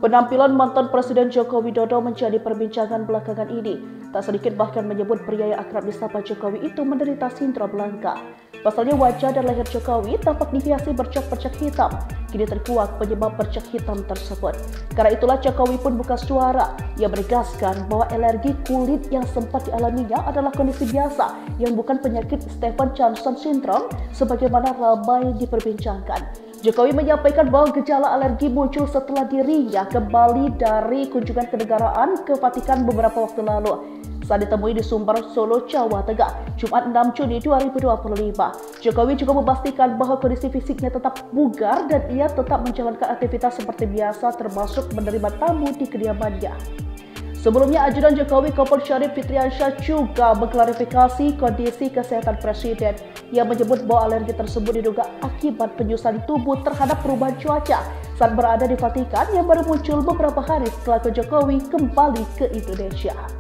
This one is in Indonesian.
Penampilan mantan Presiden Joko Widodo menjadi perbincangan belakangan ini. Tak sedikit bahkan menyebut pria yang akrab disapa Jokowi itu menderita sindrom langka. Pasalnya wajah dan leher Jokowi tampak dihiasi bercak-bercak hitam. Kini terkuak penyebab bercak hitam tersebut. Karena itulah Jokowi pun buka suara. Ia menegaskan bahwa alergi kulit yang sempat dialaminya adalah kondisi biasa yang bukan penyakit Stevens-Johnson syndrome sebagaimana ramai diperbincangkan. Jokowi menyampaikan bahwa gejala alergi muncul setelah dirinya kembali dari kunjungan kenegaraan ke Vatikan beberapa waktu lalu. Saat ditemui di Sumber, Solo, Jawa Tengah, Jumat 6 Juni 2025. Jokowi juga memastikan bahwa kondisi fisiknya tetap bugar dan ia tetap menjalankan aktivitas seperti biasa termasuk menerima tamu di kediamannya. Sebelumnya, ajudan Jokowi Kompol Syarif Fitriansyah juga mengklarifikasi kondisi kesehatan Presiden. Ia menyebut bahwa alergi tersebut diduga akibat penyusutan tubuh terhadap perubahan cuaca saat berada di Vatikan yang baru muncul beberapa hari setelah Jokowi kembali ke Indonesia.